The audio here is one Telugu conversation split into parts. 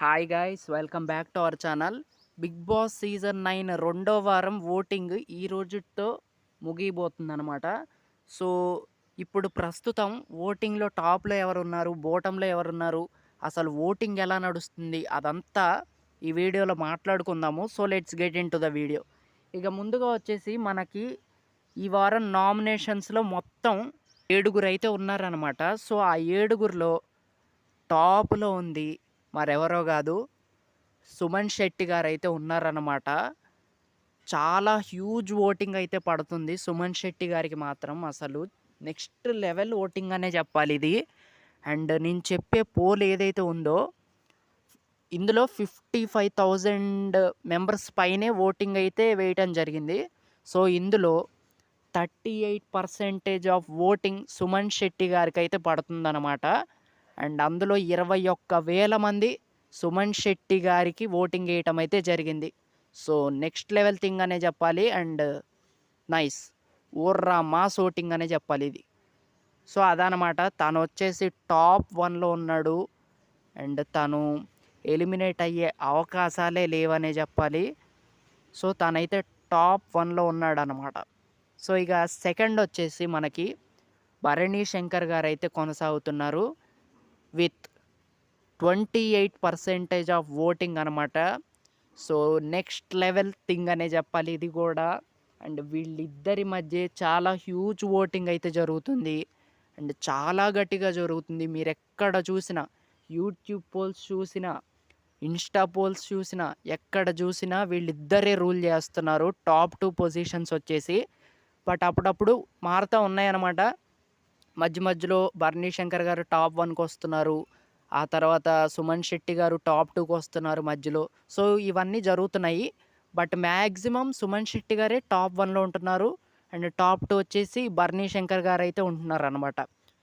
Hi guys, welcome back to our channel. Bigg Boss season 9 రెండో వారం ఓటింగ్ ఈ రోజుతో ముగియబోతుందన్నమాట. సో ఇప్పుడు ప్రస్తుతం ఓటింగ్లో టాప్లో ఎవరున్నారు, బోటంలో ఎవరున్నారు, అసలు ఓటింగ్ ఎలా నడుస్తుంది అదంతా ఈ వీడియోలో మాట్లాడుకుందాము. So let's get in to the video. ఇక ముందుగా వచ్చేసి మనకి ఈ వారం నామినేషన్స్లో మొత్తం 7 అయితే ఉన్నారనమాట. సో ఆ 7లో టాప్లో ఉంది మరెవరో కాదు, సుమన్ శెట్టి గారైతే ఉన్నారన్నమాట. చాలా హ్యూజ్ ఓటింగ్ అయితే పడుతుంది సుమన్ శెట్టి గారికి మాత్రం. అసలు నెక్స్ట్ లెవెల్ ఓటింగ్ అనే చెప్పాలి ఇది. అండ్ నేను చెప్పే పోల్ ఏదైతే ఉందో ఇందులో 55,000 మెంబర్స్ పైనే ఓటింగ్ అయితే వేయటం జరిగింది. సో ఇందులో 38% ఆఫ్ ఓటింగ్ సుమన్ శెట్టి గారికి అయితే పడుతుందన్నమాట. అండ్ అందులో 21,000 మంది సుమన్ శెట్టి గారికి ఓటింగ్ వేయటం అయితే జరిగింది. సో నెక్స్ట్ లెవెల్ థింగ్ అనే చెప్పాలి. అండ్ నైస్, ఓర్రా మాస్ ఓటింగ్ అనే చెప్పాలి ఇది. సో అదనమాట, తను వచ్చేసి టాప్ 1లో ఉన్నాడు. అండ్ తను ఎలిమినేట్ అయ్యే అవకాశాలే లేవనే చెప్పాలి. సో తనైతే టాప్ 1లో ఉన్నాడు అనమాట. సో ఇక సెకండ్ వచ్చేసి మనకి భరణి శంకర్ గారు అయితే కొనసాగుతున్నారు విత్ 28% ఆఫ్ ఓటింగ్ అనమాట. సో నెక్స్ట్ లెవెల్ థింగ్ అనే చెప్పాలి ఇది కూడా. అండ్ వీళ్ళిద్దరి మధ్య చాలా హ్యూజ్ ఓటింగ్ అయితే జరుగుతుంది. అండ్ చాలా గట్టిగా జరుగుతుంది. మీరు ఎక్కడ చూసినా, యూట్యూబ్ పోల్స్ చూసినా, ఇన్స్టా పోల్స్ చూసినా, ఎక్కడ చూసినా వీళ్ళిద్దరే రూల్ చేస్తున్నారు టాప్ 2 పొజిషన్స్ వచ్చేసి. బట్ అప్పుడప్పుడు మారుతూ ఉన్నాయన్నమాట. మధ్య మధ్యలో భరణి శంకర్ గారు టాప్ 1కి వస్తున్నారు, ఆ తర్వాత సుమన్ శెట్టి గారు టాప్ 2కి వస్తున్నారు మధ్యలో. సో ఇవన్నీ జరుగుతున్నాయి. బట్ మ్యాక్సిమం సుమన్ శెట్టి గారే టాప్ 1లో ఉంటున్నారు. అండ్ టాప్ 2 వచ్చేసి భరణి శంకర్ గారు అయితే ఉంటున్నారు అనమాట.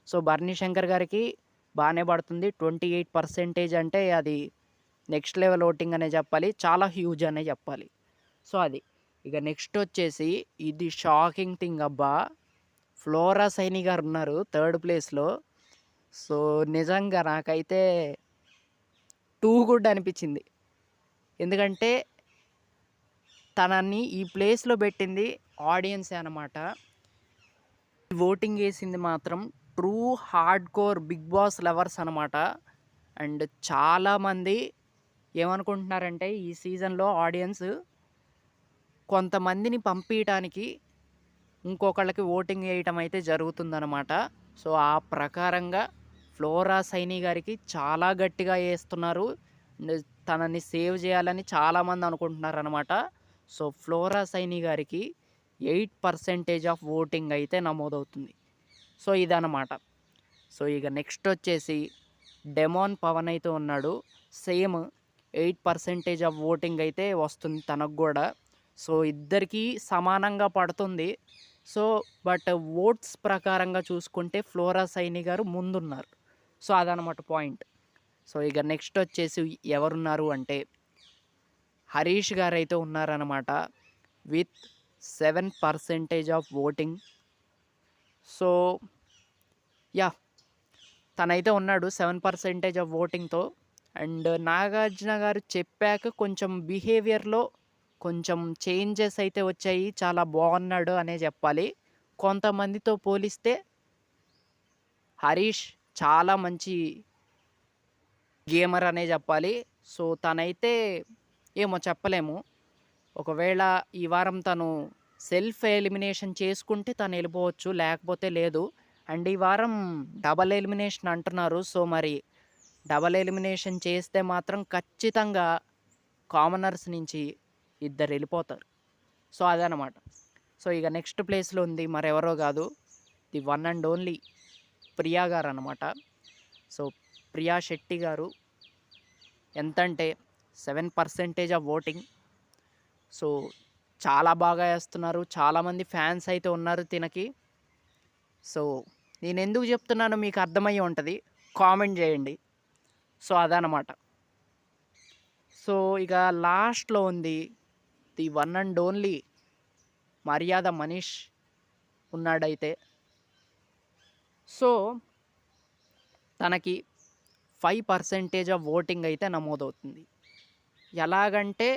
సో భరణి శంకర్ గారికి బాగానే పడుతుంది 28%. అంటే అది నెక్స్ట్ లెవెల్ ఓటింగ్ అనే చెప్పాలి, చాలా హ్యూజ్ అనే చెప్పాలి. సో అది. ఇక నెక్స్ట్ వచ్చేసి ఇది షాకింగ్ థింగ్ అబ్బా, ఫ్లోరా సైని గారు ఉన్నారు థర్డ్ ప్లేస్లో. సో నిజంగా నాకైతే టూ గుడ్ అనిపించింది. ఎందుకంటే తనని ఈ ప్లేస్లో పెట్టింది ఆడియన్సే అనమాట. ఓటింగ్ వేసింది మాత్రం true hard core Bigg Boss lovers అనమాట. అండ్ చాలామంది ఏమనుకుంటున్నారంటే ఈ సీజన్లో ఆడియన్స్ కొంతమందిని పంపించడానికి ఇంకొకళ్ళకి ఓటింగ్ వేయటం అయితే జరుగుతుందన్నమాట. సో ఆ ప్రకారంగా ఫ్లోరా సైని గారికి చాలా గట్టిగా వేస్తున్నారు. తనని సేవ్ చేయాలని చాలామంది అనుకుంటున్నారు అనమాట. సో ఫ్లోరా సైని గారికి 8% ఆఫ్ ఓటింగ్ అయితే నమోదవుతుంది. సో ఇదన్నమాట. సో ఇక నెక్స్ట్ వచ్చేసి డెమోన్ పవన్ అయితే ఉన్నాడు. సేమ్ 8% ఆఫ్ ఓటింగ్ అయితే వస్తుంది తనకు కూడా. సో ఇద్దరికీ సమానంగా పడుతుంది. సో బట్ ఓట్స్ ప్రకారంగా చూసుకుంటే ఫ్లోరా సైని గారు ముందున్నారు. సో అదనమాట పాయింట్. సో ఇక నెక్స్ట్ వచ్చేసి ఎవరున్నారు అంటే హరీష్ గారు అయితే ఉన్నారనమాట with 7% of voting. So yeah, తనైతే ఉన్నాడు 7% ఆఫ్ ఓటింగ్తో. అండ్ నాగార్జున గారు చెప్పాక కొంచెం బిహేవియర్లో కొంచెం చేంజెస్ అయితే వచ్చాయి, చాలా బాగున్నాడు అనే చెప్పాలి. కొంతమందితో పోలిస్తే హరీష్ చాలా మంచి గేమర్ అనే చెప్పాలి. సో తనైతే ఏమో చెప్పలేము. ఒకవేళ ఈ వారం తను సెల్ఫ్ ఎలిమినేషన్ చేసుకుంటే తను వెళ్ళిపోవచ్చు, లేకపోతే లేదు. అండ్ ఈ వారం డబల్ ఎలిమినేషన్ అంటున్నారు. సో మరి డబల్ ఎలిమినేషన్ చేస్తే మాత్రం ఖచ్చితంగా కామనర్స్ నుంచి ఇద్దరు వెళ్ళిపోతారు. సో అదనమాట. సో ఇక నెక్స్ట్ ప్లేస్లో ఉంది మరెవరో కాదు, the one and only Priya గారు అనమాట. సో ప్రియా శెట్టి గారు ఎంతంటే 7% ఆఫ్ ఓటింగ్. సో చాలా బాగా వేస్తున్నారు, చాలామంది ఫ్యాన్స్ అయితే ఉన్నారు తినకి. సో నేను ఎందుకు చెప్తున్నానో మీకు అర్థమయ్యి ఉంటుంది, కామెంట్ చేయండి. సో అదనమాట. సో ఇక లాస్ట్లో ఉంది ది వన్ అండ్ ఓన్లీ మర్యాద మనీష్ ఉన్నాడైతే. సో తనకి 5% ఆఫ్ ఓటింగ్ అయితే నమోదవుతుంది. ఎలాగంటే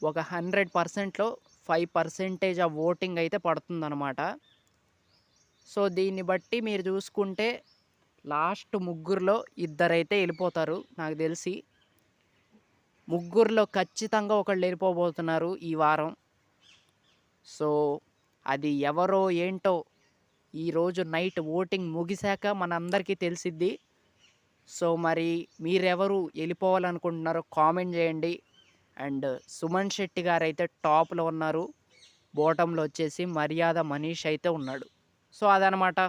ఒక 100%లో 5% ఆఫ్ ఓటింగ్ అయితే పడుతుందన్నమాట. సో దీన్ని బట్టి మీరు చూసుకుంటే లాస్ట్ ముగ్గురులో ఇద్దరైతే వెళ్ళిపోతారు నాకు తెలిసి. ముగ్గురులో ఖచ్చితంగా ఒకళ్ళు వెళ్ళిపోబోతున్నారు ఈ వారం. సో అది ఎవరో ఏంటో ఈరోజు నైట్ ఓటింగ్ ముగిశాక మనందరికీ తెలిసిద్ది. సో మరి మీరెవరు వెళ్ళిపోవాలనుకుంటున్నారో కామెంట్ చేయండి. అండ్ సుమన్ శెట్టి గారు అయితే టాప్లో ఉన్నారు. బాటంలో వచ్చేసి మర్యాద మనీష్ అయితే ఉన్నాడు. సో అదనమాట.